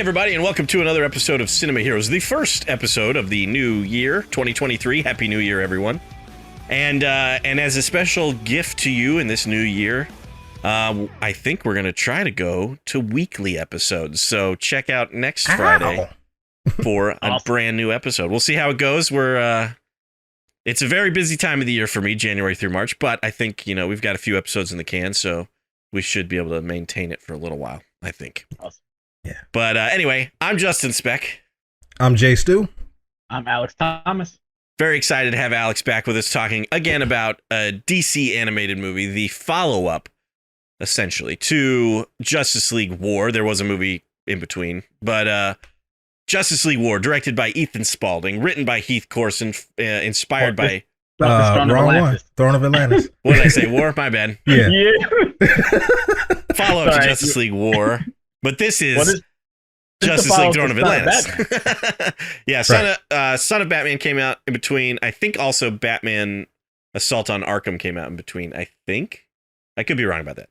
everybody, and welcome to another episode of Cinema Heroes, the first episode of the new year, 2023. Happy New Year, everyone. And as a special gift to you in this new year, I think we're going to try to go to weekly episodes. So check out next Friday for a brand new episode. We'll see how it goes. It's a very busy time of the year for me, January through March, but I think, we've got a few episodes in the can, so we should be able to maintain it for a little while, I think. Awesome. Yeah. But anyway, I'm Justin Speck. I'm Jay Stu. I'm Alex Thomas. Very excited to have Alex back with us talking again about a DC animated movie, the follow-up, essentially, to Justice League War. There was a movie in between, but Justice League War, directed by Ethan Spalding, written by Heath Corson, inspired by... wrong one. Throne of Atlantis. What did I say? War? My bad. Yeah. Follow-up to Justice League War. But this is Justice League Throne of Atlantis. Yeah, Son of Batman came out in between. I think also Batman Assault on Arkham came out in between. I think. I could be wrong about that.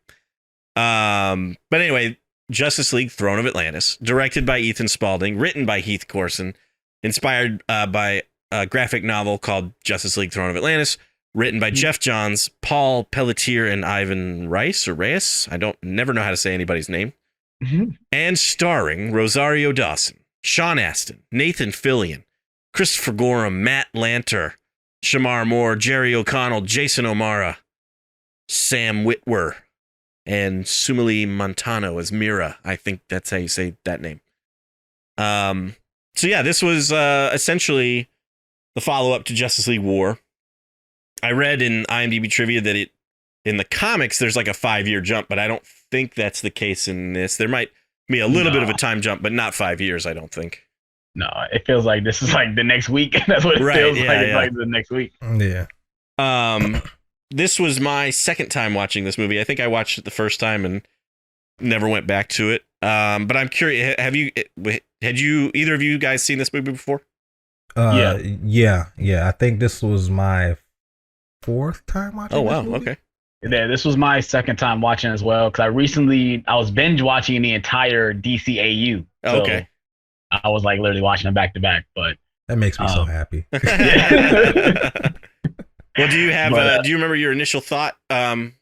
But anyway, Justice League Throne of Atlantis, directed by Ethan Spalding, written by Heath Corson, inspired by a graphic novel called Justice League Throne of Atlantis, written by Jeff Johns, Paul Pelletier, and Ivan Reis or Reyes. I never know how to say anybody's name. And starring Rosario Dawson, Sean Astin, Nathan Fillion, Christopher Gorham, Matt Lanter, Shamar Moore, Jerry O'Connell, Jason O'Mara, Sam Witwer, and Sumali Montano as Mira. I think that's how you say that name. So yeah, this was essentially the follow-up to Justice League War. I read in IMDb trivia that in the comics, there's like a 5-year jump, but I don't think that's the case in this. There might be a little bit of a time jump, but not 5 years, I don't think. No, it feels like this is like the next week. That's what it feels like. It's like the next week. Yeah. This was my second time watching this movie. I think I watched it the first time and never went back to it. But I'm curious, had you either of you guys seen this movie before? Yeah. I think this was my fourth time watching. Oh wow, this movie. Okay. Yeah, this was my second time watching as well, because I was binge watching the entire DCAU. So okay. I was like literally watching them back to back, but that makes me so happy. Well, do you remember your initial thought, when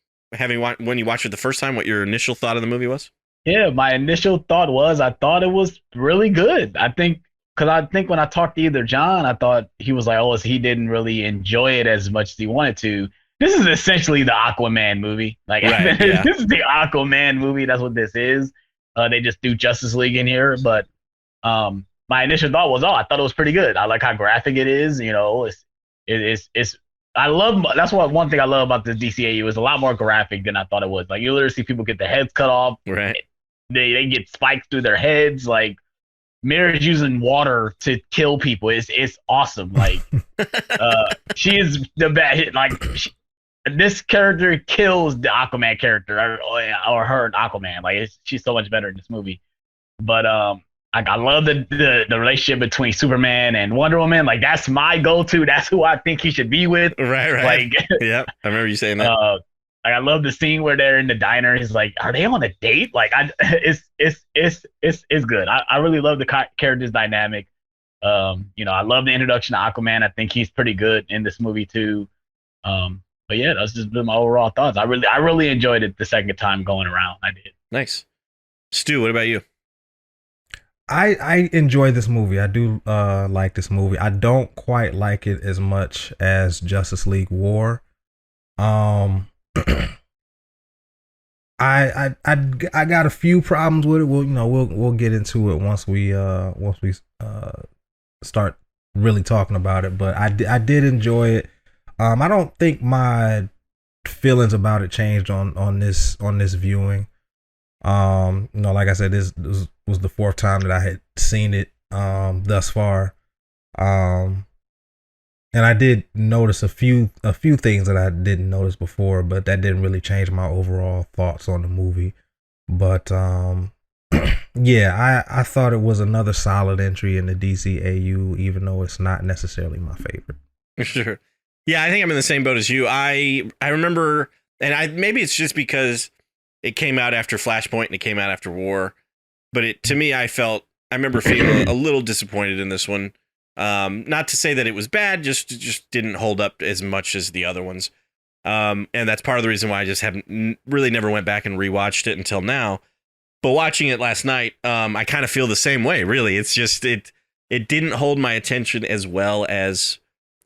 you watched it the first time, what your initial thought of the movie was? Yeah, my initial thought was, I thought it was really good. I think when I talked to either John, I thought he was like, he didn't really enjoy it as much as he wanted to. This is essentially the Aquaman movie. Like, right, yeah. This is the Aquaman movie. That's what this is. They just do Justice League in here. But my initial thought was, I thought it was pretty good. I like how graphic it is. That's one thing I love about the DCAU is a lot more graphic than I thought it was. Like, you literally see people get their heads cut off. Right. They get spikes through their heads. Like, Mira's using water to kill people. It's awesome. Like, she is the best. Like, this character kills the Aquaman character or her and Aquaman. Like, she's so much better in this movie. But I love the relationship between Superman and Wonder Woman. Like, that's my go-to. That's who I think he should be with. Right. Like, yeah, I remember you saying that. I love the scene where they're in the diner. He's like, "Are they on a date?" Like, it's good. I really love the character's dynamic. I love the introduction to Aquaman. I think he's pretty good in this movie too. But yeah, that's just been my overall thoughts. I really enjoyed it the second time going around. I did. Nice. Stu, what about you? I enjoy this movie. I do like this movie. I don't quite like it as much as Justice League War. I got a few problems with it. We'll get into it once we start really talking about it. But I did enjoy it. I don't think my feelings about it changed on this viewing. Like I said, this was the fourth time that I had seen it thus far. And I did notice a few things that I didn't notice before, but that didn't really change my overall thoughts on the movie. But yeah, I thought it was another solid entry in the DCAU, even though it's not necessarily my favorite. Sure. Yeah, I think I'm in the same boat as you. I remember, and maybe it's just because it came out after Flashpoint and it came out after War, but to me, I felt I remember feeling a little disappointed in this one. Not to say that it was bad, just didn't hold up as much as the other ones. And that's part of the reason why I just haven't really never went back and rewatched it until now. But watching it last night, I kind of feel the same way. Really, it's just it didn't hold my attention as well as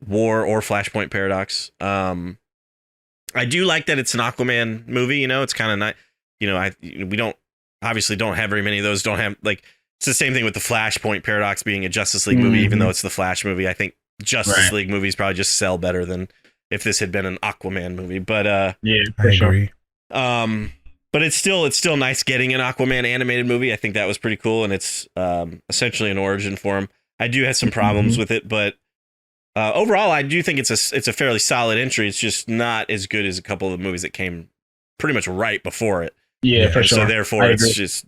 War or Flashpoint Paradox. I do like that it's an Aquaman movie. You know, it's kind of nice. You know, we don't have very many of those. Don't have like it's the same thing with the Flashpoint Paradox being a Justice League movie, even though it's the Flash movie. I think Justice League movies probably just sell better than if this had been an Aquaman movie. But yeah, I agree. But it's still nice getting an Aquaman animated movie. I think that was pretty cool, and it's essentially an origin for him. I do have some problems with it, but overall, I do think it's a fairly solid entry. It's just not as good as a couple of the movies that came pretty much right before it. Yeah, for sure. So therefore, it's just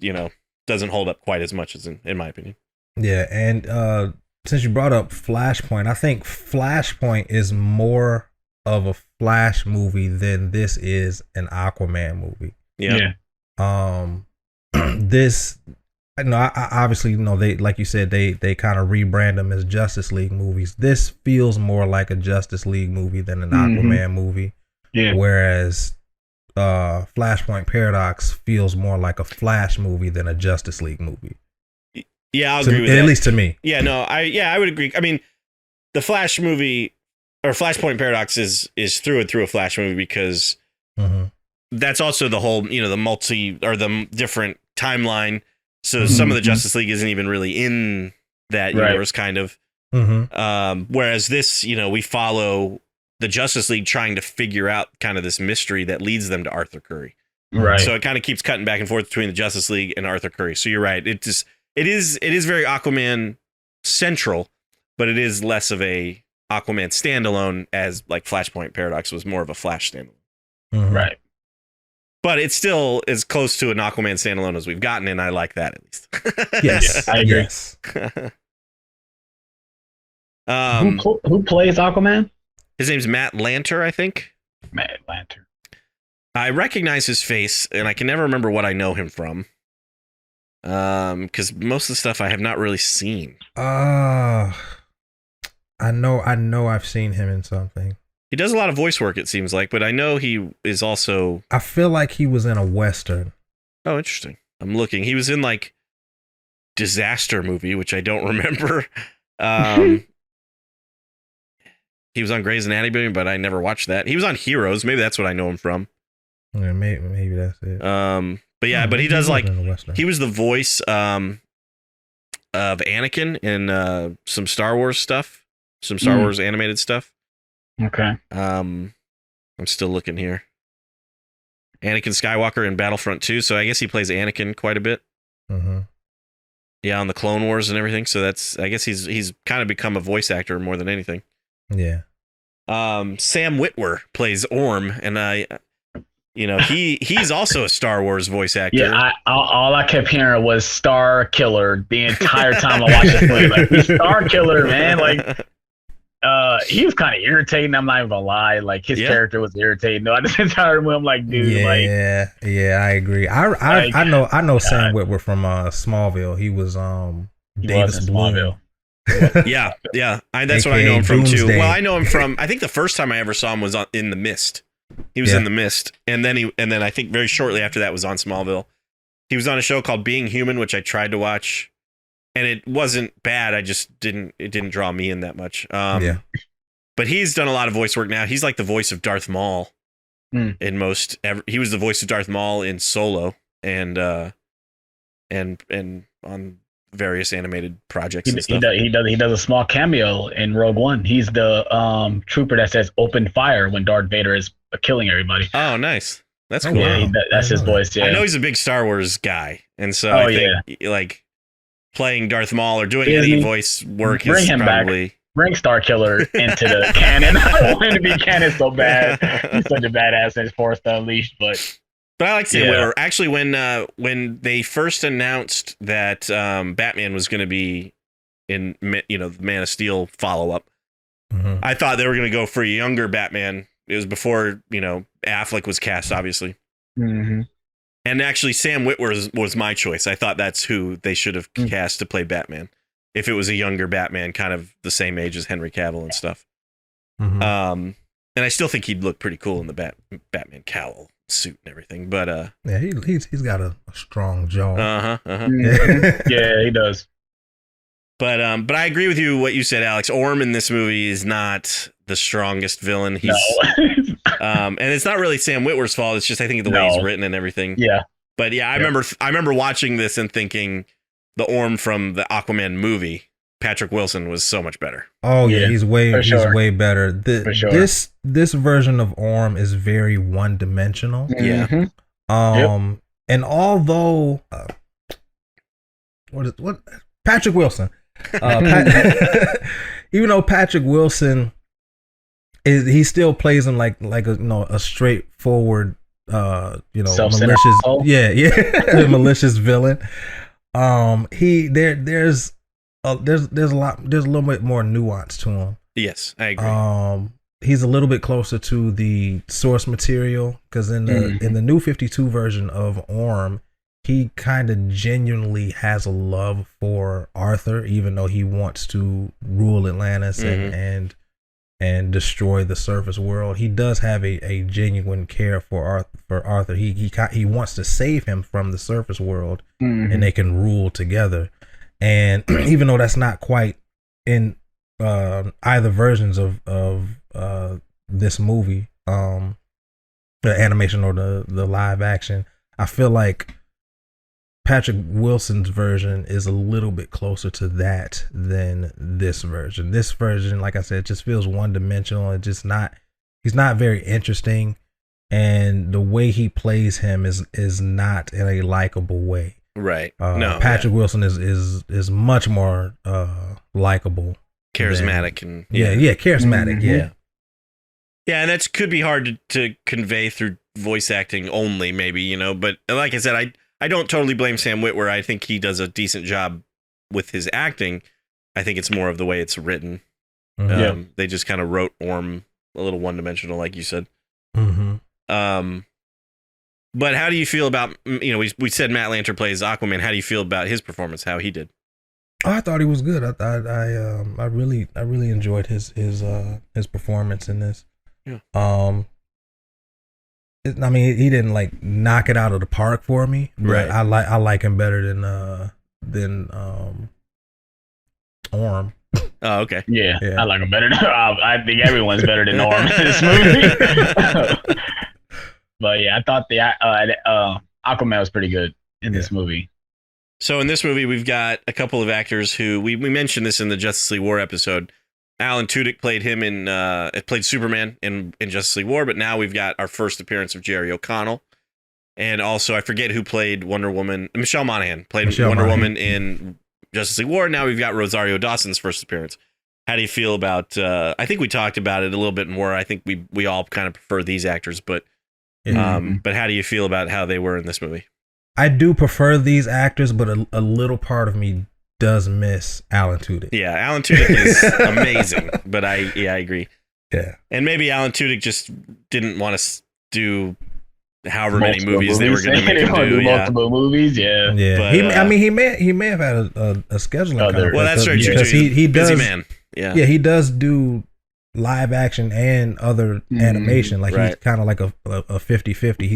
doesn't hold up quite as much as in my opinion. Yeah, and since you brought up Flashpoint, I think Flashpoint is more of a Flash movie than this is an Aquaman movie. Yeah. This, I obviously, they, like you said, they kind of rebrand them as Justice League movies. This feels more like a Justice League movie than an Aquaman movie. Yeah. Whereas Flashpoint Paradox feels more like a Flash movie than a Justice League movie. Yeah, I'll agree with that. At least to me. Yeah, no, I would agree. I mean, the Flash movie or Flashpoint Paradox is through and through a Flash movie because that's also the whole, the multi or the different timeline. So some of the Justice League isn't even really in that universe, kind of. Whereas this, we follow the Justice League trying to figure out kind of this mystery that leads them to Arthur Curry. Right. So it kind of keeps cutting back and forth between the Justice League and Arthur Curry. So you're right. It is very Aquaman central, but it is less of a Aquaman standalone as like Flashpoint Paradox was more of a Flash standalone. Right. But it's still as close to an Aquaman standalone as we've gotten, and I like that at least. Yes, I agree. Yes. Who plays Aquaman? His name's Matt Lanter, I think. Matt Lanter. I recognize his face, and I can never remember what I know him from. Because most of the stuff I have not really seen. I know I've seen him in something. He does a lot of voice work, it seems like, but I know he is also... I feel like he was in a Western. Oh, interesting. I'm looking. He was in, like, Disaster Movie, which I don't remember. He was on Grey's Anatomy, but I never watched that. He was on Heroes. Maybe that's what I know him from. Yeah, maybe that's it. But yeah, but he does, like... He was the voice of Anakin in some Star Wars stuff. Some Star Wars animated stuff. Okay. I'm still looking here. Anakin Skywalker in Battlefront 2, so I guess he plays Anakin quite a bit. Yeah, on the Clone Wars and everything. So I guess he's kind of become a voice actor more than anything. Yeah. Sam Witwer plays Orm, and he's also a Star Wars voice actor. Yeah, all I kept hearing was Star Killer the entire time I watched the movie. Like, Star Killer, man, like. He was kind of irritating. I'm not even gonna lie. Like his character was irritating. No, I just tired of him. Like, dude, yeah, I agree. I know Sam Witwer from Smallville. He was Davis Bloom. yeah. That's what I know him from too. Well, I know him from. I think the first time I ever saw him was in The Mist. He was in The Mist, and then I think very shortly after that was on Smallville. He was on a show called Being Human, which I tried to watch. And it wasn't bad. It didn't draw me in that much. But he's done a lot of voice work now. He's like the voice of Darth Maul in most. He was the voice of Darth Maul in Solo and on various animated projects. And stuff. He does a small cameo in Rogue One. He's the trooper that says "Open fire" when Darth Vader is killing everybody. Oh, nice. That's cool. Yeah, that's his voice. Yeah, I know he's a big Star Wars guy, and so I think like. Playing Darth Maul or doing any voice work bring is him probably... back. Bring Star Killer into the canon. I want him to be canon so bad. He's such a badass in his Force Unleashed, but I like Sam Witwer. Actually, when they first announced that Batman was going to be in the Man of Steel follow up, I thought they were going to go for a younger Batman. It was before Affleck was cast, obviously. And actually, Sam Witwer was my choice. I thought that's who they should have cast to play Batman. If it was a younger Batman, kind of the same age as Henry Cavill and stuff. Mhm. And I still think he'd look pretty cool in the Batman cowl suit and everything. But yeah, he's got a strong jaw. Yeah, he does. But I agree with you what you said, Alex. Orm in this movie is not the strongest villain. He's and it's not really Sam Witwer's fault. It's just I think the way he's written and everything. Yeah. But yeah, I remember watching this and thinking the Orm from the Aquaman movie, Patrick Wilson, was so much better. Oh yeah, he's way better. Sure. This version of Orm is very one dimensional. Yeah. And although what Patrick Wilson, even though Patrick Wilson he still plays him like a straightforward malicious malicious villain. There's a little bit more nuance to him. Yes, I agree. He's a little bit closer to the source material because in the New 52 version of Orm, he kind of genuinely has a love for Arthur, even though he wants to rule Atlantis and destroy the surface world. He does have a genuine care for Arthur. He wants to save him from the surface world, and they can rule together. And even though that's not quite in either versions of this movie, the animation or the live action, I feel like Patrick Wilson's version is a little bit closer to that than this version. This version, like I said, just feels one dimensional. He's not very interesting, and the way he plays him is not in a likable way. Right. Patrick Wilson is much more likable, charismatic, and charismatic. Yeah, and that could be hard to convey through voice acting only, maybe, but like I said, I don't totally blame Sam Witwer. I think he does a decent job with his acting. I think it's more of the way it's written. They just kind of wrote Orm a little one-dimensional, like you said. But how do you feel about, we said Matt Lanter plays Aquaman. How do you feel about his performance, how he did? Oh, I thought he was good. I really enjoyed his performance in this. Yeah. I mean, he didn't like knock it out of the park for me, but right. I like him better than Orm. Oh, okay. Yeah, I like him better. I think everyone's better than Orm in this movie. But yeah, I thought the Aquaman was pretty good in this movie. So in this movie, we've got a couple of actors who we mentioned this in the Justice League War episode. Alan Tudyk played him played Superman in Justice League War, but now we've got our first appearance of Jerry O'Connell. And also, I forget who played Wonder Woman. Michelle Monaghan played Wonder Woman in Justice League War. Now we've got Rosario Dawson's first appearance. How do you feel about, I think we talked about it a little bit more. I think we all kind of prefer these actors, but how do you feel about how they were in this movie? I do prefer these actors, but a little part of me does miss Alan Tudyk. Yeah, Alan Tudyk is amazing, but I agree. Yeah. And maybe Alan Tudyk just didn't want to do however many movies they were going to make him do. Multiple movies, yeah. But, he may have had a scheduling conflict. Well, that's right, because he does, busy man. Yeah, he does do live action and other animation. Like he's kind of like a 50-50.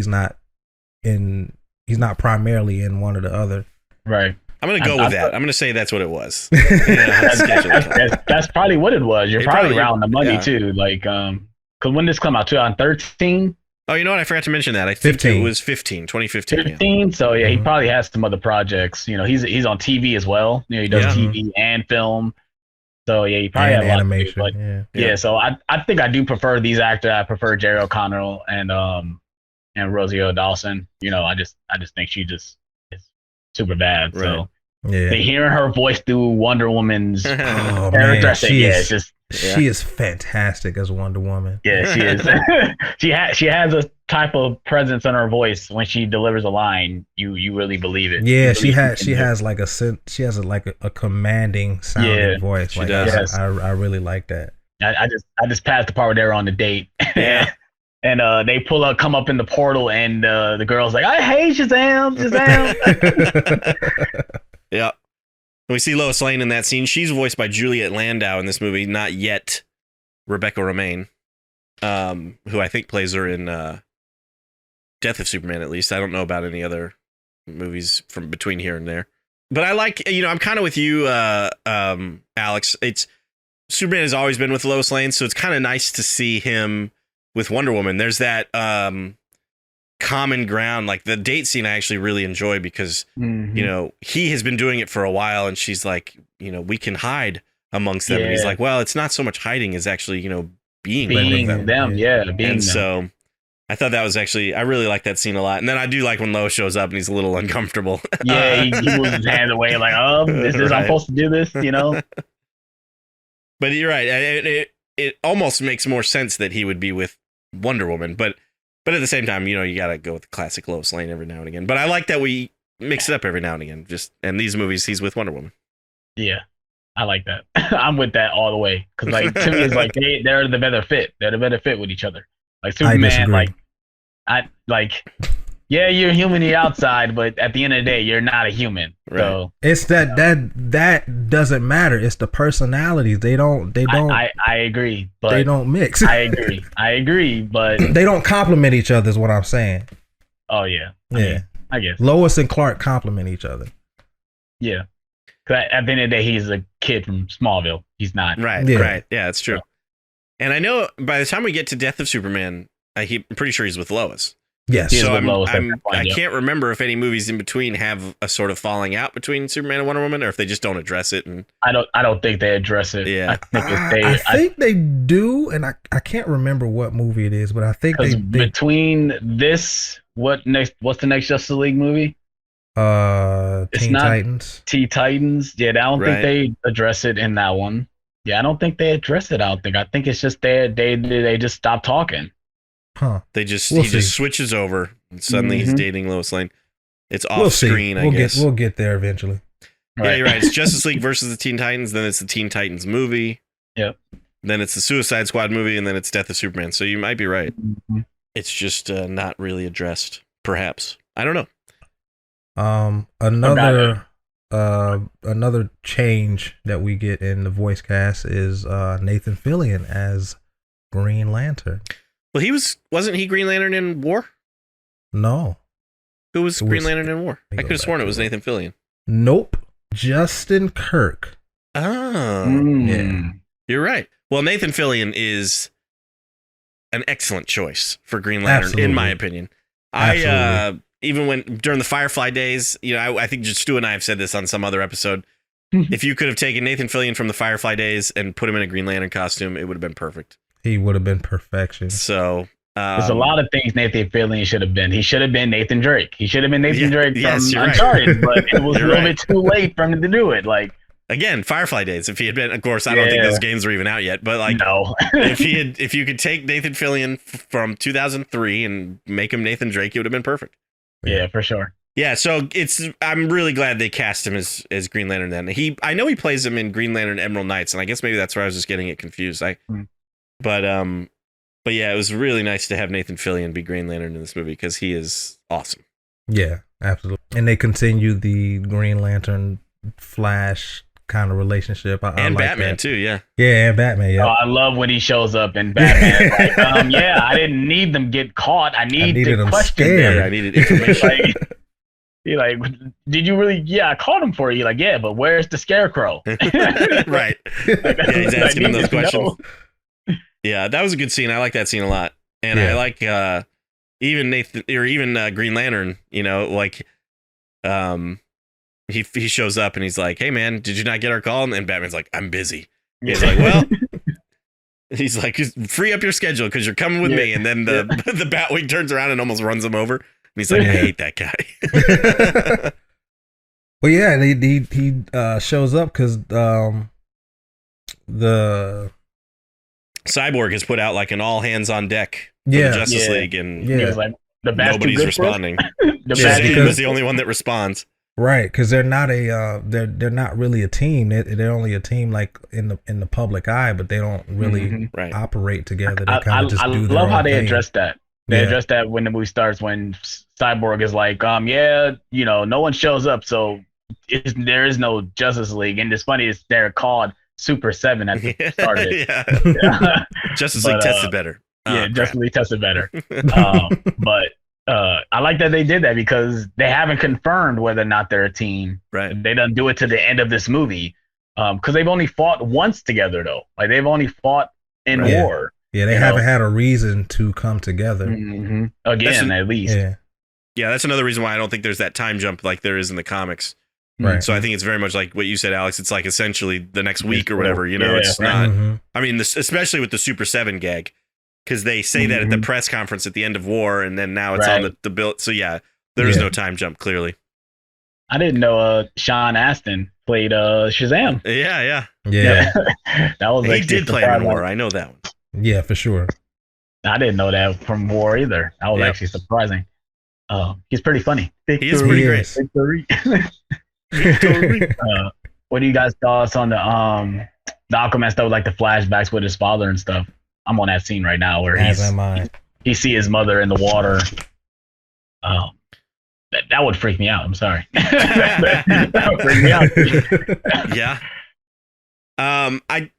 He's not primarily in one or the other. Right. I'm going to go with that. I'm going to say that's what it was. That's probably what it was. You're probably around the money too. Like, because when this come out, 2013. Oh, you know what? I forgot to mention that. I think it was 2015. 15. Yeah. So yeah, he probably has some other projects. He's on TV as well. He does TV and film. So yeah, he probably has animation. Yeah. So I think I do prefer these actors. I prefer Jerry O'Connell and Rosario Dawson. I just think she just is super bad. Right. So hearing her voice through Wonder Woman's character, she is fantastic as Wonder Woman. Yeah, she is. she has a type of presence in her voice when she delivers a line. You really believe it. Yeah, she has like a commanding sounding voice. She does. I really like that. I just passed the part where they were on the date. Yeah. And they come up in the portal, and the girl's like, "I hate Shazam, Shazam." Yeah. We see Lois Lane in that scene. She's voiced by Juliet Landau in this movie, not yet Rebecca Romaine, who I think plays her in Death of Superman, at least. I don't know about any other movies from between here and there. But I like, I'm kind of with you, Alex. Superman has always been with Lois Lane, so it's kind of nice to see him with Wonder Woman. There's that common ground, like the date scene I actually really enjoy because, he has been doing it for a while, and she's like, we can hide amongst them. Yeah. And he's like, well, it's not so much hiding as actually, being them. Yeah. Being so I thought that was actually, I really like that scene a lot. And then I do like when Lois shows up and he's a little uncomfortable. Yeah, he moves his hands away like, is this, I'm supposed to do this, But you're right. It almost makes more sense that he would be with Wonder Woman. But at the same time, you got to go with the classic Lois Lane every now and again. But I like that we mix it up every now and again. And these movies, he's with Wonder Woman. Yeah, I like that. I'm with that all the way. Because to me, it's like they're the better fit. They're the better fit with each other. Like Superman, yeah, you're human on the outside, but at the end of the day, you're not a human. Right. So it's that doesn't matter. It's the personalities. They don't. I agree, but they don't mix. I agree, but they don't complement each other. Is what I'm saying. Oh yeah. I guess Lois and Clark complement each other. Yeah. Cause at the end of the day, he's a kid from Smallville. He's not. Right. Yeah. Right. Yeah, that's true. So. And I know by the time we get to Death of Superman, I'm pretty sure he's with Lois. Yes. So I can't remember if any movies in between have a sort of falling out between Superman and Wonder Woman, or if they just don't address it. And I don't think they address it. Yeah. I think they do, and I can't remember what movie it is, but I think they between this, what's the next Justice League movie? Teen Titans. Teen Titans. Yeah, I don't think they address it in that one. Yeah, I don't think they address it. I think it's just they just stop talking. Huh. He just switches over and suddenly he's dating Lois Lane. It's off screen, I guess. We'll get there eventually. Yeah, you're right. It's Justice League versus the Teen Titans, then it's the Teen Titans movie. Yep. Then it's the Suicide Squad movie, and then it's Death of Superman. So you might be right. Mm-hmm. It's just not really addressed, perhaps. I don't know. Another change that we get in the voice cast is Nathan Fillion as Green Lantern. Well, wasn't he Green Lantern in War? No. Who was Green Lantern in War? I could have sworn it was Nathan Fillion. Nope. Justin Kirk. Oh. Yeah. You're right. Well, Nathan Fillion is an excellent choice for Green Lantern, in my opinion. Absolutely. Even during the Firefly days, I think just Stu and I have said this on some other episode. If you could have taken Nathan Fillion from the Firefly days and put him in a Green Lantern costume, it would have been perfect. He would have been perfection. So there's a lot of things Nathan Fillion should have been. He should have been Nathan Drake. He should have been Nathan Drake from Uncharted, but it was a little bit too late for him to do it. Like again, Firefly days. If he had been, of course, I don't think those games are even out yet. But no. if you could take Nathan Fillion from 2003 and make him Nathan Drake, it would have been perfect. Yeah, for sure. Yeah, so I'm really glad they cast him as Green Lantern. Then I know he plays him in Green Lantern Emerald Knights, and I guess maybe that's where I was just getting it confused. But yeah, it was really nice to have Nathan Fillion be Green Lantern in this movie because he is awesome. Yeah, absolutely. And they continue the Green Lantern Flash kind of relationship. I and like Batman that. too, yeah. Yeah, and Batman, yeah. Oh, I love when he shows up in Batman. I didn't need them get caught. I needed to question them. I needed information. You're like, did you really? Yeah, I caught him for you. Like, yeah, but where's the Scarecrow? Right. Yeah, he's asking him those questions. Yeah, that was a good scene. I like that scene a lot. And I like even Nathan or even Green Lantern, he shows up and he's like, "Hey man, did you not get our call?" And Batman's like, "I'm busy." He's like, "Well," he's like, "Free up your schedule because you're coming with me." And then the Batwing turns around and almost runs him over. And he's like, "I hate that guy." Well, yeah, he shows up because the Cyborg has put out like an all hands on deck for the Justice League, and he was like, the nobody's responding. He was the only one that responds. Right, because they're not they're not really a team. They're only a team like in the public eye, but they don't really operate together. They kind of just do their own thing. I love how they address that. They address that when the movie starts, when Cyborg is like, no one shows up, so there is no Justice League. And it's funny, they're called Super 7 at the start of it. Justice League tested better. Justice League tested better. But I like that they did that because they haven't confirmed whether or not they're a team. Right. They don't do it to the end of this movie because they've only fought once together, though. Like, they've only fought in war. Yeah, they haven't had a reason to come together. Again, at least. Yeah, that's another reason why I don't think there's that time jump like there is in the comics. Right. So I think it's very much like what you said, Alex. It's like essentially the next week or whatever. It's not. I mean, especially with the Super 7 gag, because they say that at the press conference at the end of War, and then now it's on the bill. So there is no time jump. Clearly, I didn't know Sean Astin played Shazam. Yeah. That was he did play him in War. I know that one. Yeah, for sure. I didn't know that from War either. That was actually surprising. He's pretty funny. He is pretty great. What do you guys thoughts on the Aquaman stuff, like the flashbacks with his father and stuff? I'm on that scene right now where he see his mother in the water. That would freak me out. I'm sorry. That would freak me out.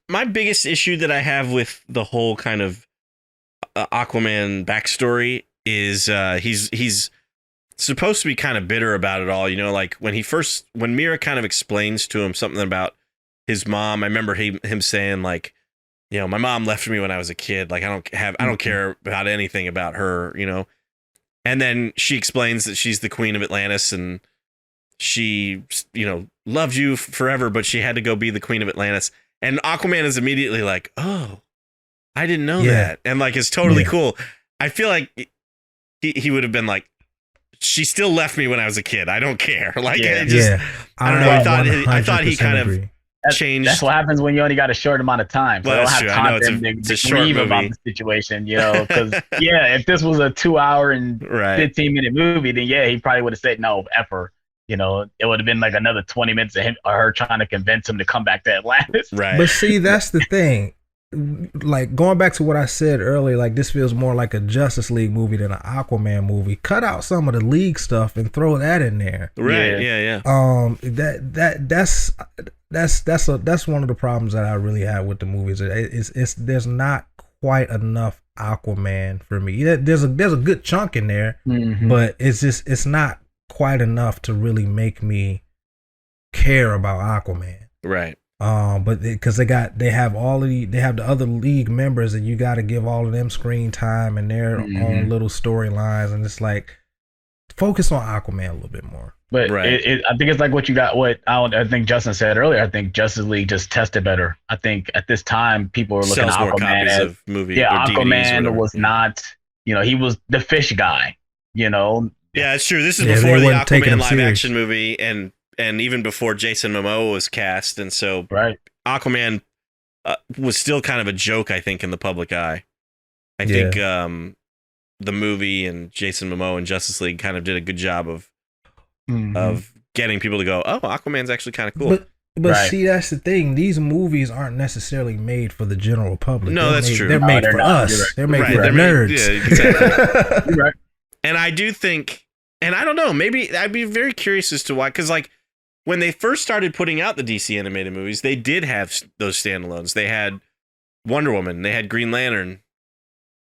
My biggest issue that I have with the whole kind of Aquaman backstory is he's supposed to be kind of bitter about it all. Like when Mira kind of explains to him something about his mom, I remember him saying like, my mom left me when I was a kid. Like I don't care about anything about her, And then she explains that she's the queen of Atlantis and she, loved you forever, but she had to go be the queen of Atlantis. And Aquaman is immediately like, oh, I didn't know that. And like, it's totally cool. I feel like he would have been like, she still left me when I was a kid. I don't care. Like, I don't know. I thought he kind of changed. That's what happens when you only got a short amount of time. So well, don't have time it's a short movie about the situation, because if this was a 2 hour and 15-minute movie, then he probably would have said no, effer. It would have been like another 20 minutes of him or her trying to convince him to come back to Atlantis. Right. But see, that's the thing. Like, going back to what I said earlier, like, this feels more like a Justice League movie than an Aquaman movie. Cut out some of the League stuff and throw that in there. Right. Yeah. That's one of the problems that I really have with the movies. It's there's not quite enough Aquaman for me. There's a good chunk in there, but it's not quite enough to really make me care about Aquaman. Right. But because they have the other League members, and you got to give all of them screen time and their own little storylines, and it's like, focus on Aquaman a little bit more. But I think it's like what you got. I think Justin said earlier. I think Justice League just tested better. I think at this time people were looking at Aquaman as Aquaman was not. He was the fish guy. Yeah, it's true. This is before the Aquaman live action movie, and even before Jason Momoa was cast, and so Aquaman was still kind of a joke, I think, in the public eye. I think the movie and Jason Momoa and Justice League kind of did a good job of getting people to go, oh, Aquaman's actually kind of cool. But see, that's the thing. These movies aren't necessarily made for the general public. No, that's true. They're made for us. Right. They're made for nerds. Yeah, exactly. Right. And I do think, and I don't know, maybe I'd be very curious as to why, because like when they first started putting out the DC animated movies, they did have those standalones. They had Wonder Woman, they had Green Lantern,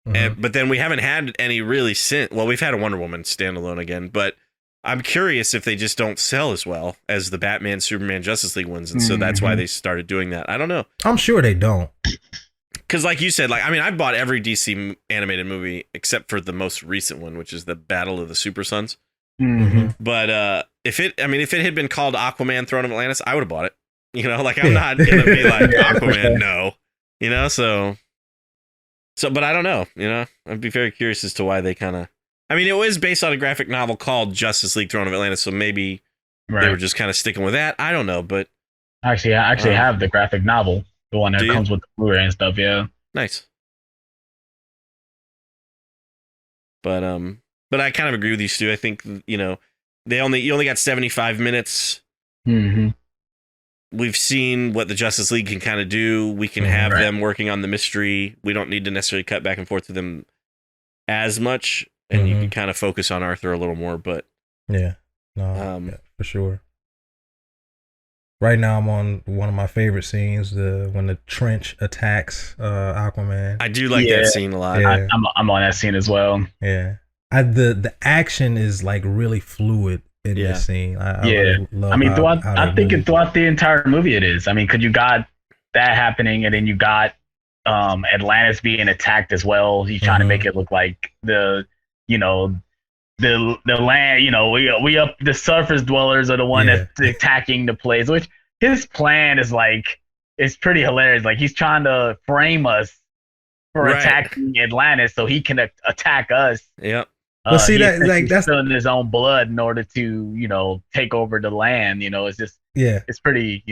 but then we haven't had any really since. Well, we've had a Wonder Woman standalone again, but I'm curious if they just don't sell as well as the Batman, Superman, Justice League ones, and so that's why they started doing that. I don't know. I'm sure they don't. Because like you said, I bought every DC animated movie except for the most recent one, which is the Battle of the Super Sons. But if it had been called Aquaman Throne of Atlantis, I would have bought it. I'm not gonna be like Aquaman, no. So, but I don't know. I'd be very curious as to why they kind of. It was based on a graphic novel called Justice League Throne of Atlantis, so maybe they were just kind of sticking with that. I don't know, but I actually have the graphic novel, the one that comes with the Blu-ray and stuff. Yeah, nice. But I kind of agree with you, Stu. I think you only got 75 minutes. Mm-hmm. We've seen what the Justice League can kind of do. We can have them working on the mystery. We don't need to necessarily cut back and forth with them as much, and you can kind of focus on Arthur a little more. But yeah, for sure. Right now, I'm on one of my favorite scenes, when the trench attacks Aquaman. I do like that scene a lot. Yeah. I'm on that scene as well. Yeah, the action is like really fluid in this scene. I mean, throughout the entire movie, it is. I mean, because you got that happening, and then you got Atlantis being attacked as well. He's trying to make it look like the land. We up the surface dwellers are the one that's attacking the place. Which his plan is like, it's pretty hilarious. Like, he's trying to frame us for attacking Atlantis so he can attack us. Yep. But see that's spilling his own blood in order to take over the land. It's just it's pretty.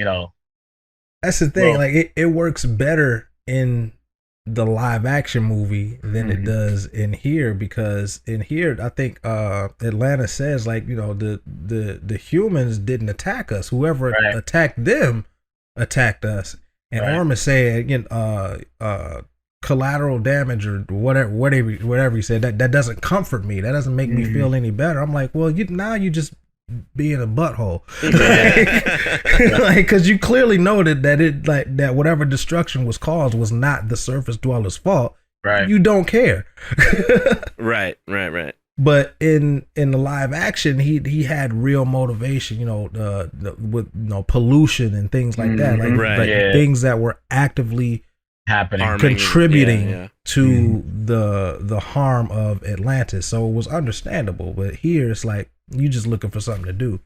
That's the thing. Like it works better in the live action movie than it does in here, because in here I think Atlanta says like the humans didn't attack us. Whoever attacked them attacked us, and Orm is saying collateral damage or whatever he said, that doesn't comfort me. That doesn't make me feel any better. I'm like, well, you just being a butthole, like, because you clearly noted that whatever destruction was caused was not the surface dwellers' fault. Right. You don't care. Right. But in the live action, he had real motivation, with pollution and things like that, like things that were actively happening, contributing to the harm of Atlantis. So it was understandable. But here it's like you just looking for something to do.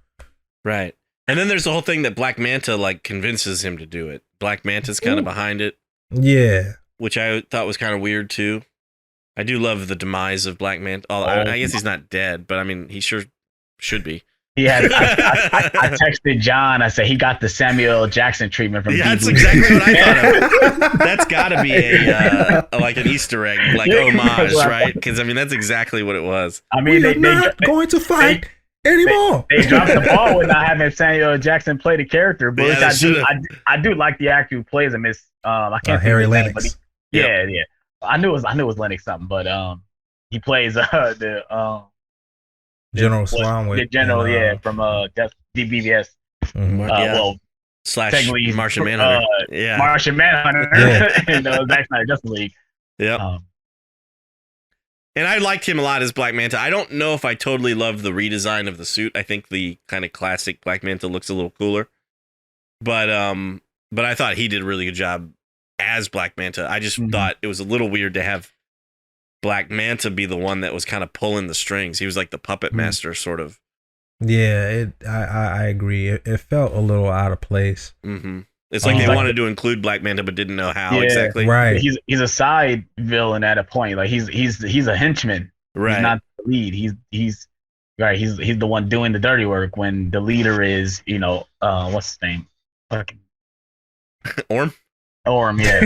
Right. And then there's the whole thing that Black Manta like convinces him to do it. Black Manta's kind of behind it. Yeah. Which I thought was kind of weird too. I do love the demise of Black Manta. I guess he's not dead, but I mean, he sure should be. Yeah, I texted John. I said he got the Samuel L. Jackson treatment from. Yeah, that's exactly what I thought of. That's got to be a like an Easter egg, like homage, right? Because I mean, that's exactly what it was. I mean, they're not going to fight anymore. They dropped the ball with not having Samuel L. Jackson play the character, but I do like the actor who plays him. Is I can't Harry think of Lennox. Name, but yeah. I knew it was Lennox something, but he plays the General Swan, the general, from DBVS. Slash Martian Manhunter. Martian Manhunter and Zack Snyder Justice League. Yeah. And I liked him a lot as Black Manta. I don't know if I totally loved the redesign of the suit. I think the kind of classic Black Manta looks a little cooler. But I thought he did a really good job as Black Manta. I just thought it was a little weird to have Black Manta be the one that was kind of pulling the strings. He was like the puppet master, sort of. Yeah, I agree. It felt a little out of place. Mm-hmm. It's like they wanted to include Black Manta, but didn't know how exactly. Right. He's a side villain at a point. Like he's a henchman. Right. He's not the lead. He's the one doing the dirty work when the leader is what's his name? Fucking Orm. Orm, yeah.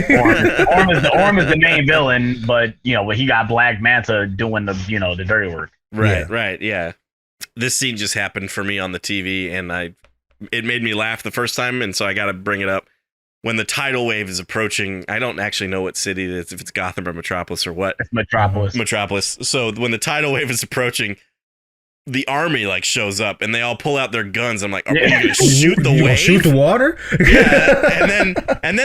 Orm is the main villain, but he got Black Manta doing the the dirty work. Right, yeah. This scene just happened for me on the TV, and it made me laugh the first time, and so I got to bring it up. When the tidal wave is approaching, I don't actually know what city it is, if it's Gotham or Metropolis or what. It's Metropolis. Metropolis. So when the tidal wave is approaching, the army like shows up and they all pull out their guns. I'm like, are we gonna shoot the wave? Shoot the water? Yeah. And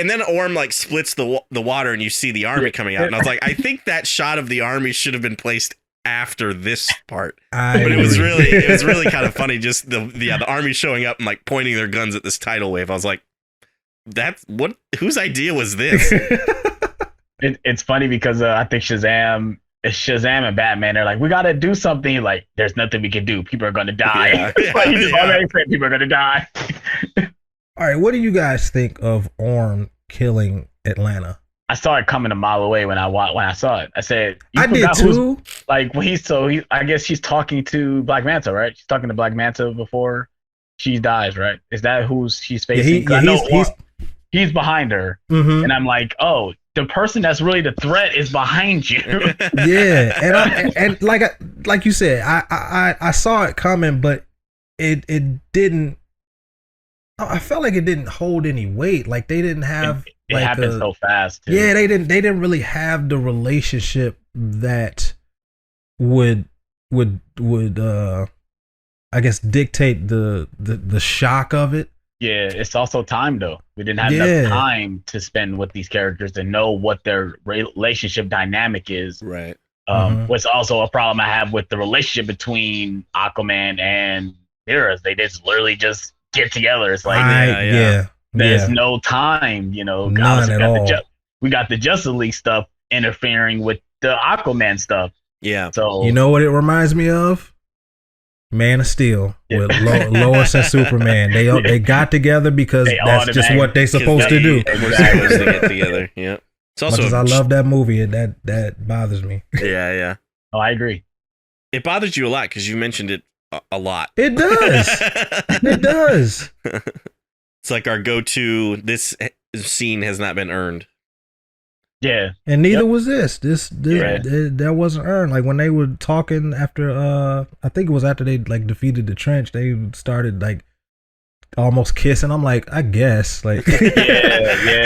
then Orm like splits the water and you see the army coming out. And I was like, I think that shot of the army should have been placed after this part. But it was really kind of funny, just the army showing up and like pointing their guns at this tidal wave. I was like, whose idea was this? It's funny because I think Shazam and Batman are like, we gotta do something. Like, there's nothing we can do. People are gonna die. Already said people are gonna die. All right, what do you guys think of Orm killing Atlanta? I saw it coming a mile away when I saw it. I said, I did too. Like, I guess she's talking to Black Manta, right? She's talking to Black Manta before she dies, right? Is that who she's facing? Yeah, he's behind her, and I'm like, oh, the person that's really the threat is behind you. Yeah, and like you said, I saw it coming, but it didn't. I felt like it didn't hold any weight. Like they didn't have. It happened so fast. Too. Yeah, they didn't really have the relationship that would I guess dictate the shock of it. Yeah, it's also time though. We didn't have enough time to spend with these characters and know what their relationship dynamic is. Right. What's also a problem I have with the relationship between Aquaman and Mira. They just literally just get together. It's like there's no time, you know. None at all. We got the Justice League stuff interfering with the Aquaman stuff. Yeah. So you know what it reminds me of? Man of Steel with Lois and Superman. They got together because that's just what they supposed to do. Exactly. To get together. Yeah. It's also much as I love that movie, that bothers me. Yeah. Oh, I agree. It bothers you a lot because you mentioned it a lot. It does. It does. It's like our go-to. This scene has not been earned. Yeah, and neither was this. That wasn't earned. Like when they were talking after, I think it was after they like defeated the trench. They started like almost kissing. I'm like, I guess, like, yeah.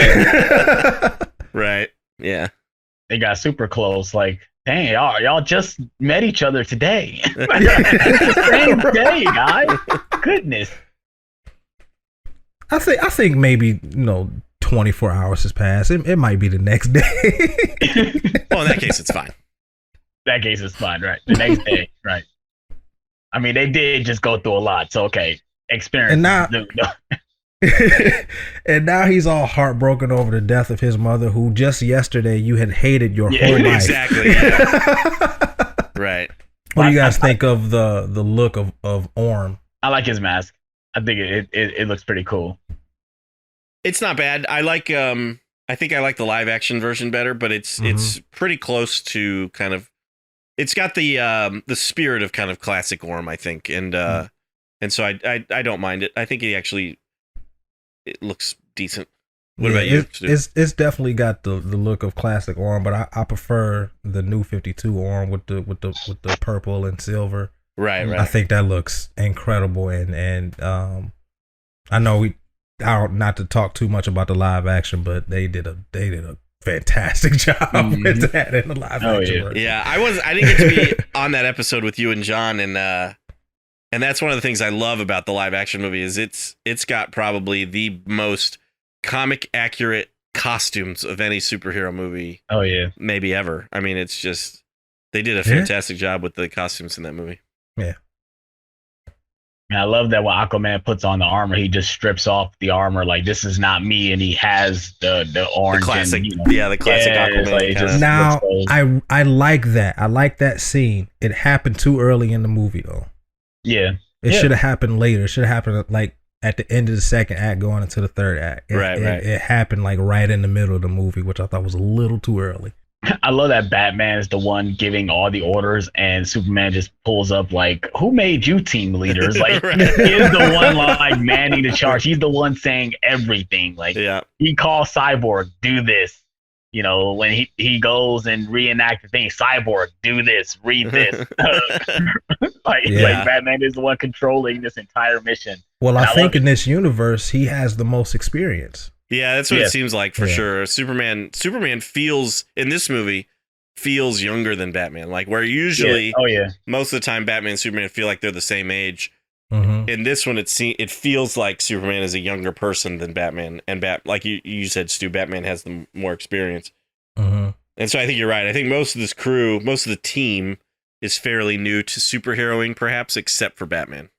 Right. Yeah. They got super close. Like, dang, y'all just met each other today. It's the same day, guys. Goodness. I think maybe 24 hours has passed. It might be the next day. Well, in that case, it's fine. That case is fine, right? The next day, right? I mean, they did just go through a lot, so okay, experience. And now, and now he's all heartbroken over the death of his mother, who just yesterday you had hated your whole life. Exactly. Yeah. Right. What do you guys think of the look of Orm? I like his mask. I think it looks pretty cool. It's not bad. I like I think I like the live action version better, but it's pretty close to kind of. It's got the spirit of kind of classic Orm, I think, and so I don't mind it. I think it looks decent. What about you? It's definitely got the look of classic Orm, but I prefer the new 52 Orm with the purple and silver. Right. I think that looks incredible, and I know not to talk too much about the live action, but they did a fantastic job with that in the live action version. Yeah, I didn't get to be on that episode with you and John, and that's one of the things I love about the live action movie is it's got probably the most comic accurate costumes of any superhero movie. Oh yeah, maybe ever. I mean, it's just they did a fantastic job with the costumes in that movie. Yeah. And I love that when Aquaman puts on the armor, he just strips off the armor like this is not me, and he has the orange, the classic, and, the classic Aquaman. Like, now I like that. I like that scene. It happened too early in the movie though. Yeah, it should have happened later. It should have happened like at the end of the second act, going into the third act. Right. It happened like right in the middle of the movie, which I thought was a little too early. I love that Batman is the one giving all the orders, and Superman just pulls up like, "Who made you team leaders?" Like he is the one like manning the charge. He's the one saying everything. Like he calls Cyborg, "Do this." You know, when he goes and reenact the thing, Cyborg, "Do this, read this." like Batman is the one controlling this entire mission. Well, I think in this universe, he has the most experience. Yeah, that's what it seems like for sure. Superman feels in this movie feels younger than Batman. Like where usually most of the time Batman and Superman feel like they're the same age. In this one, it feels like Superman is a younger person than Batman, and like you said, Stu, Batman has the more experience. And so I think you're right. I think most of this crew, most of the team, is fairly new to superheroing, perhaps, except for Batman.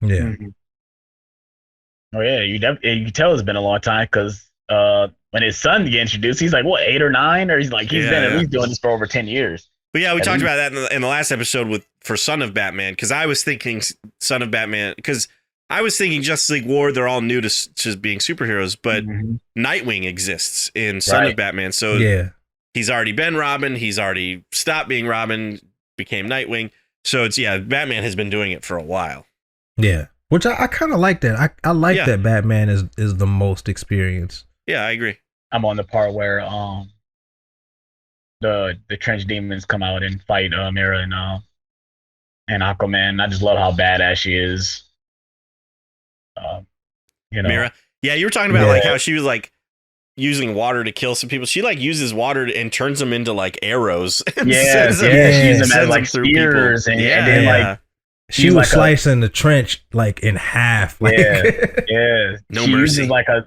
Yeah. Mm-hmm. Oh yeah, you can tell it's been a long time because when his son gets introduced, he's like what 8 or 9, or he's been at least doing this for over 10 years. But yeah, we talked about that in the last episode for Son of Batman, because I was thinking Son of Batman, because I was thinking Justice League War, they're all new to being superheroes, but Nightwing exists in Son of Batman, so he's already been Robin, he's already stopped being Robin, became Nightwing, so it's Batman has been doing it for a while. Yeah. Which I kind of like that. I like that Batman is the most experienced. Yeah, I agree. I'm on the part where the trench demons come out and fight Mera and Aquaman. I just love how badass she is. Mera. Yeah, you were talking about like how she was like using water to kill some people. She like uses water and turns them into like arrows. Yeah, she uses them as like spears and then like she was like slicing the trench like in half. Like, no she mercy. Uses like a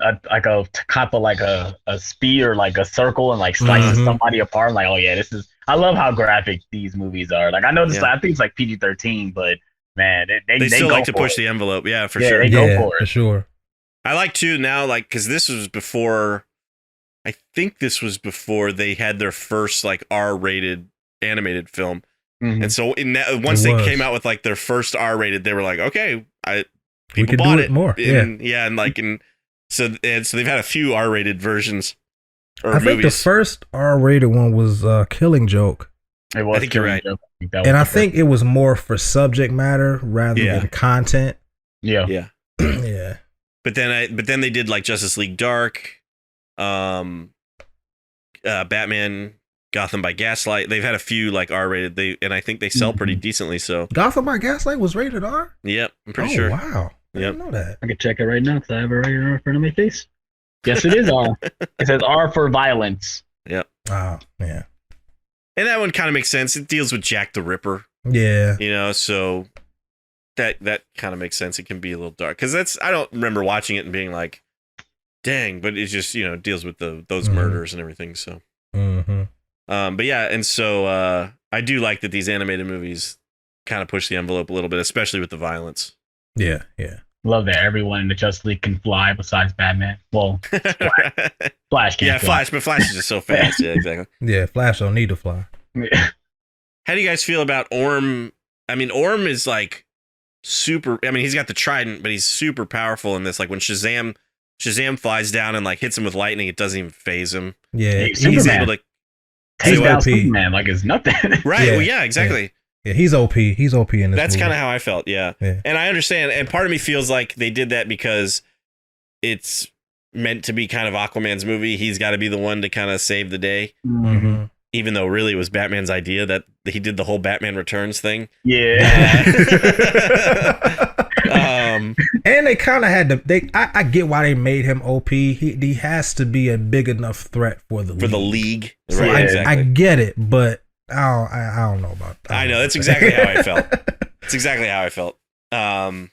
spear, like a circle, and like slices somebody apart. I'm like, oh yeah, this is. I love how graphic these movies are. Like I know this. I think it's like PG-13, but man, they still go like to push it. the envelope. Yeah, for sure. They go for it for sure. I like to now, like, because this was before. I think this was before they had their first like R-rated animated film. And so once they came out with like their first R-rated, they were like, okay, people bought it more. So they've had a few R-rated versions. I think the first R-rated one was Killing Joke. It was. I think you're right. And I think it was more for subject matter rather than content. Yeah. Yeah. But then they did like Justice League Dark, Batman. Gotham by Gaslight. They've had a few like R-rated. And I think they sell pretty decently. So Gotham by Gaslight was rated R. Yep, I'm pretty sure. Wow, I didn't know that. I can check it right now because I have it right here in front of my face. Yes, it is R. It says R for violence. Yep. Oh yeah. And that one kind of makes sense. It deals with Jack the Ripper. Yeah. So that kind of makes sense. It can be a little dark because I don't remember watching it and being like, dang, but it just deals with those murders and everything. So. But yeah, and so I do like that these animated movies kind of push the envelope a little bit, especially with the violence. Yeah. Love that everyone in the Justice League can fly besides Batman. Well, Flash can't fly. But Flash is just so fast. Yeah, exactly. Yeah, Flash don't need to fly. How do you guys feel about Orm? I mean, Orm is like super. I mean, he's got the trident, but he's super powerful in this. Like when Shazam flies down and like hits him with lightning, it doesn't even phase him. Yeah, he's able to take out Superman like it's nothing. Right. Well, yeah, exactly. Yeah, he's OP. He's OP in this. That's kind of how I felt. Yeah. And I understand. And part of me feels like they did that because it's meant to be kind of Aquaman's movie. He's got to be the one to kind of save the day. Even though really it was Batman's idea that he did the whole Batman Returns thing. Yeah. And they kind of had to. I get why they made him OP. He has to be a big enough threat for the league. So right, exactly. I get it, but I don't know about that. I know that's exactly how I felt. It's exactly how I felt. I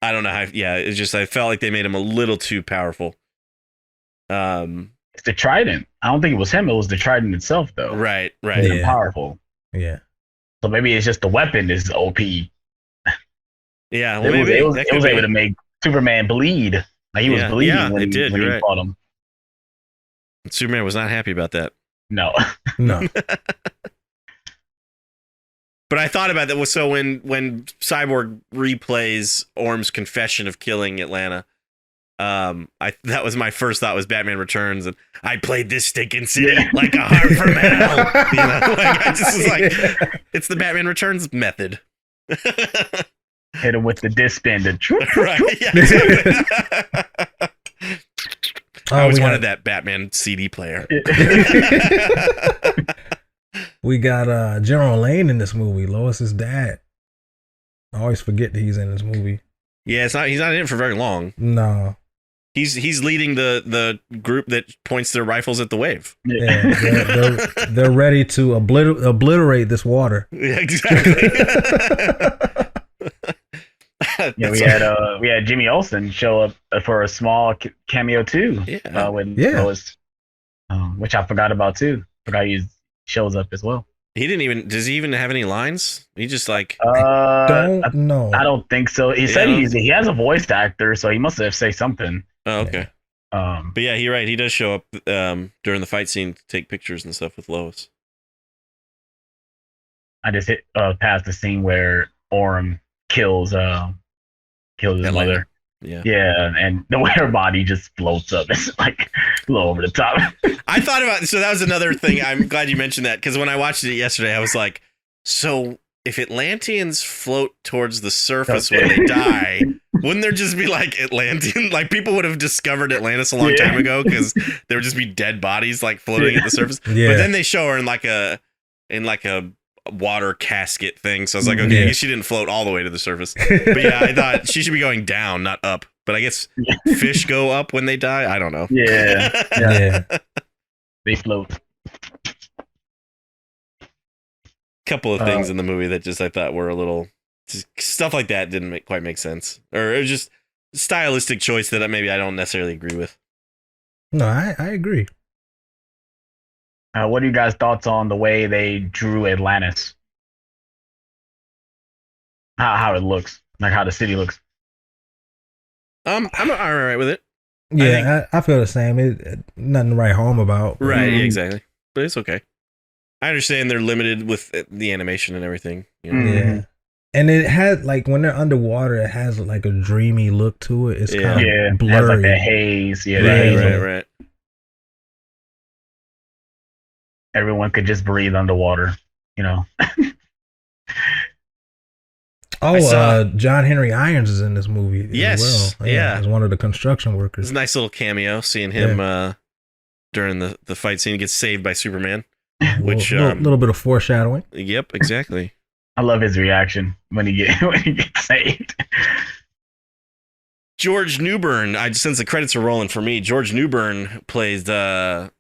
don't know how. Yeah, it's just I felt like they made him a little too powerful. It's the trident. I don't think it was him. It was the trident itself, though. Right. Yeah. Powerful. Yeah. So maybe it's just the weapon is OP. Yeah, well, it was able to make Superman bleed. Like he was bleeding when he fought him. Superman was not happy about that. No. But I thought about that. So when Cyborg replays Orm's confession of killing Atlanta, that was my first thought was Batman Returns, and I played this stinking city like a heart from hell. Like I just was like, it's the Batman Returns method. Hit him with the disc spin. Right. Yeah. I always wanted that Batman CD player. We got General Lane in this movie, Lois's dad. I always forget that he's in this movie. Yeah, he's not in it for very long. No. He's leading the group that points their rifles at the wave. Yeah, they're ready to obliterate this water. Yeah, exactly. We had Jimmy Olsen show up for a small cameo too. Lois, which I forgot about too. Forgot he shows up as well. Does he even have any lines? He just like I don't know. I don't think so. He said he has a voice actor, so he must have say something. Oh, okay. But yeah, you're right. He does show up during the fight scene to take pictures and stuff with Lois. I just hit past the scene where Orm kills his mother. Yeah, and the way her body just floats up, it's like a little over the top. I thought about so that was another thing. I'm glad you mentioned that because when I watched it yesterday, I was like, so if Atlanteans float towards the surface when they die, Wouldn't there just be like Atlantean? Like people would have discovered Atlantis a long time ago because there would just be dead bodies like floating at the surface. Yeah. But then they show her in like a water casket thing. So I was like, okay, I guess she didn't float all the way to the surface. But yeah, I thought she should be going down, not up. But I guess fish go up when they die. I don't know. Yeah. They float. Couple of things in the movie that just I thought were a little stuff like that didn't quite make sense, or it was just stylistic choice that maybe I don't necessarily agree with. No, I agree. What are you guys' thoughts on the way they drew Atlantis? How it looks, like how the city looks. I'm all right with it. Yeah, I feel the same. Nothing to write home about. Right, exactly. But it's okay. I understand they're limited with the animation and everything. You know? Yeah. And it had, like, when they're underwater, it has, like, a dreamy look to it. It's kind of blurry. It has, like, the haze. Yeah, right. Everyone could just breathe underwater, you know. John Henry Irons is in this movie as well. Yeah. As one of the construction workers. It's a nice little cameo, seeing him during the fight scene. He gets saved by Superman. Which a little bit of foreshadowing. Yep, exactly. I love his reaction when he gets saved. George Newbern. Since the credits are rolling for me, George Newbern plays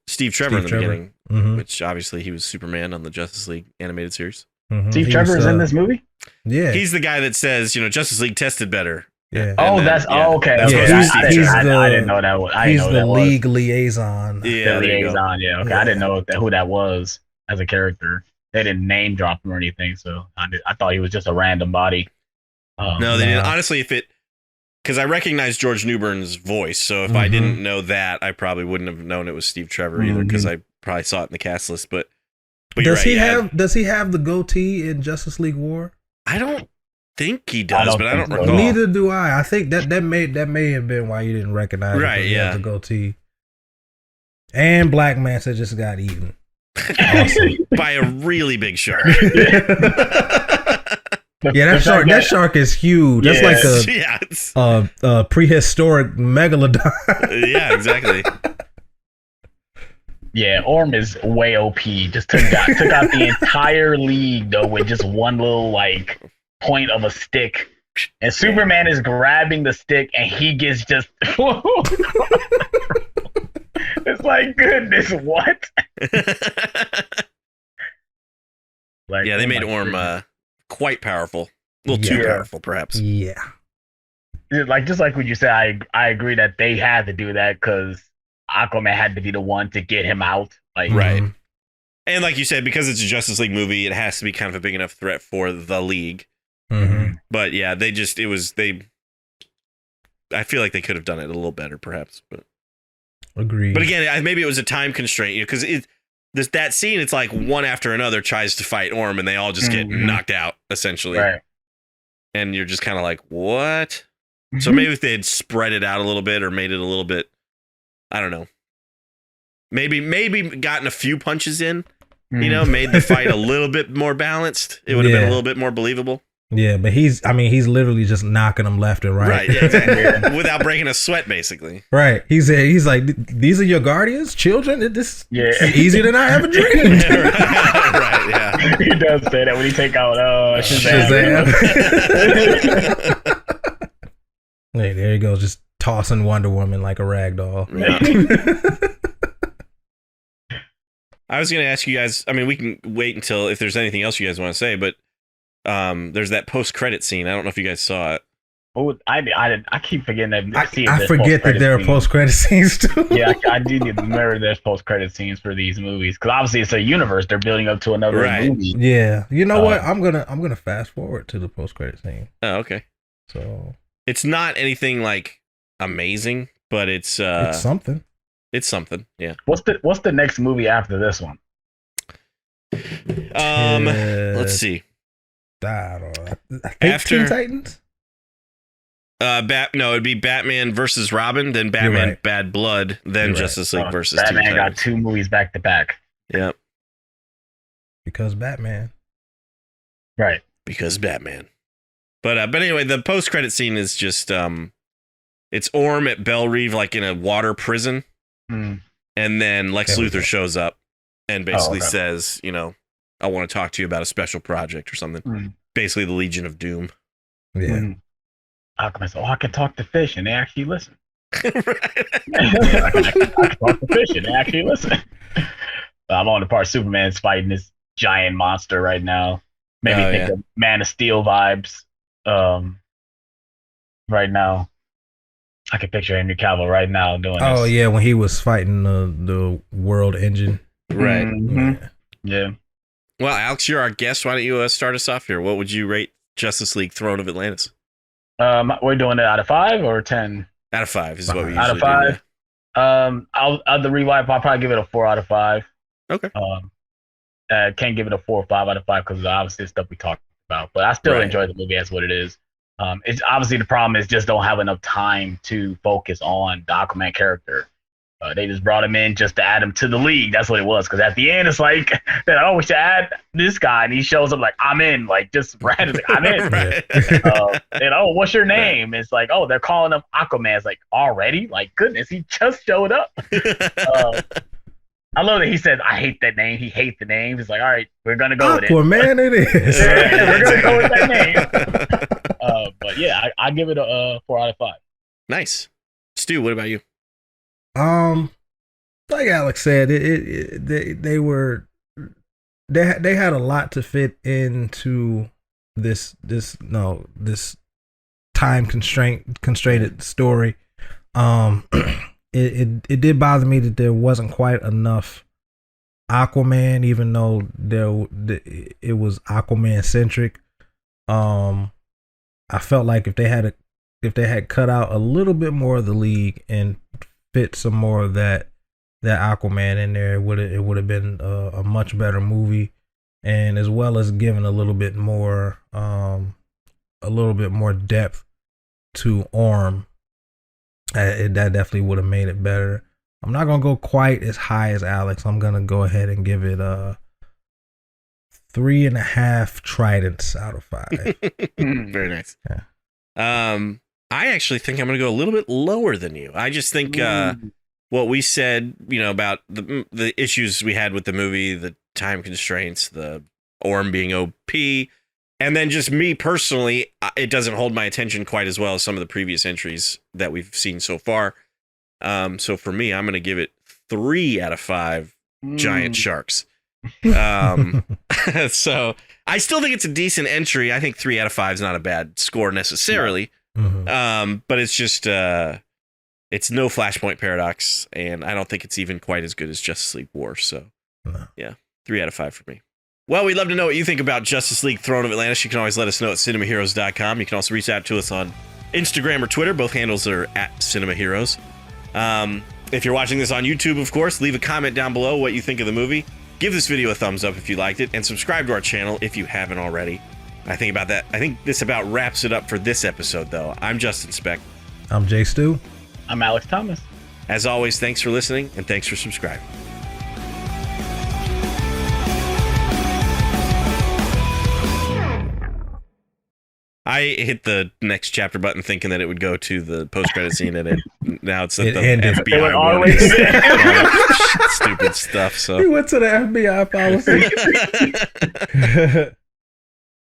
Steve Trevor in the beginning, which obviously he was Superman on the Justice League animated series. Steve Trevor is in this movie. Yeah, he's the guy that says, Justice League tested better. Yeah. Okay. I didn't know that was. He's the league liaison. Yeah, liaison. Yeah. Okay. I didn't know who that was as a character. They didn't name drop him or anything, so I thought he was just a random body. No, they didn't. Honestly, because I recognized George Newbern's voice, so if I didn't know that, I probably wouldn't have known it was Steve Trevor either, because I probably saw it in the cast list. But does he have the goatee in Justice League War? I don't think he does, but I don't recall. Neither do I. I think that may have been why you didn't recognize him. Right, yeah. The goatee. And Black Manta just got eaten. Awesome. By a really big shark. That shark is huge. That's like a prehistoric megalodon. Yeah, exactly. Yeah, Orm is way OP. Just took out the entire league though with just one little like point of a stick, and Superman is grabbing the stick and he gets just. It's like, goodness, what? They made Orm quite powerful, a little too powerful, perhaps. Yeah. Just like what you said, I agree that they had to do that because Aquaman had to be the one to get him out. Right. And like you said, because it's a Justice League movie, it has to be kind of a big enough threat for the League. Mm-hmm. But yeah, I feel like they could have done it a little better, perhaps. But agreed. But again, maybe it was a time constraint, because that scene, it's like one after another tries to fight Orm, and they all just get knocked out, essentially. Right. And you're just kind of like, what? So maybe if they had spread it out a little bit or made it a little bit, I don't know. Maybe gotten a few punches in, made the fight a little bit more balanced. It would have been a little bit more believable. Yeah, but he's literally just knocking them left and right. Right, yeah, exactly. Without breaking a sweat, basically. Right. He's like, these are your guardians, children? This is easier than I ever dreamed. Right, yeah. He does say that when he take out Shazam. Hey, there he goes, just tossing Wonder Woman like a rag doll. Yeah. I was going to ask you guys, we can wait until if there's anything else you guys want to say, but there's that post-credit scene. I don't know if you guys saw it. Oh, I keep forgetting that. I forget that there are post-credit scenes too. Yeah, I do need to remember there's post-credit scenes for these movies, because obviously it's a universe they're building up to another movie. Yeah, you know what? I'm gonna fast forward to the post-credit scene. Oh, okay. So it's not anything like amazing, but it's something. It's something. Yeah. What's the next movie after this one? Let's see. I don't know. After Teen Titans? It'd be Batman versus Robin, then Batman Bad Blood, then Justice League versus Batman Teen Titans. Got 2 movies back to back. Yep. Because Batman. Right. Because Batman. But anyway, the post-credit scene is just it's Orm at Belle Reve, like in a water prison, and then Lex Luthor shows up and basically says, you know, I want to talk to you about a special project or something. Basically, the Legion of Doom. Yeah. Aquaman said, I can talk to fish, and they actually listen. I can talk to fish, and they actually listen. I'm on the part Superman's fighting this giant monster right now. Made me think of Man of Steel vibes. Right now, I can picture Henry Cavill right now doing this. Oh yeah, when he was fighting the World Engine. Right. Yeah. Well, Alex, you're our guest. Why don't you start us off here? What would you rate Justice League Throne of Atlantis? We're doing it out of 5 or 10? Out of 5 is what we usually out of 5. do. I'll the rewind. I'll probably give it a 4 out of 5. Okay. Can't give it a 4 or 5 out of 5 because obviously it's stuff we talked about. But I still enjoy the movie as what it is. It's obviously the problem is just don't have enough time to focus on the Aquaman character. They just brought him in just to add him to the league. That's what it was. Because at the end, it's like, we should add this guy, and he shows up like, I'm in, like just randomly, I'm in. And what's your name? It's like, they're calling him Aquaman. It's like, already? Like, goodness, he just showed up. I love that he said, I hate that name. He hates the name. He's like, all right, we're gonna go with it. Aquaman, it is. We're gonna go with that name. But yeah, I give it a 4 out of 5. Nice. Stu, what about you? Like Alex said, they had a lot to fit into this time constrained story. It did bother me that there wasn't quite enough Aquaman, even though it was Aquaman centric. I felt like if they had cut out a little bit more of the league and fit some more of that Aquaman in there, it would have been a much better movie, and as well as giving a little bit more depth to Orm. That definitely would have made it better. I'm not gonna go quite as high as Alex. I'm gonna go ahead and give it 3.5 tridents out of 5. Very nice. Yeah. I actually think I'm going to go a little bit lower than you. I just think what we said, about the issues we had with the movie, the time constraints, the Orm being OP, and then just me personally, it doesn't hold my attention quite as well as some of the previous entries that we've seen so far. So for me, I'm going to give it 3 out of 5 giant sharks. So I still think it's a decent entry. I think 3 out of 5 is not a bad score necessarily. But it's just it's no Flashpoint Paradox, and I don't think it's even quite as good as Justice League War. So yeah, 3 out of 5 for me. Well, we'd love to know what you think about Justice League Throne of Atlantis. You can always let us know at cinemaheroes.com. You can also reach out to us on Instagram or Twitter. Both handles are at cinemaheroes. If you're watching this on YouTube, of course, leave a comment down below what you think of the movie. Give this video a thumbs up if you liked it, and subscribe to our channel if you haven't already. I think this about wraps it up for this episode, though. I'm Justin Speck. I'm Jay Stu. I'm Alex Thomas. As always, thanks for listening, and thanks for subscribing. I hit the next chapter button thinking that it would go to the post-credit scene, and now it's at the FBI one. Stupid stuff. So we went to the FBI policy.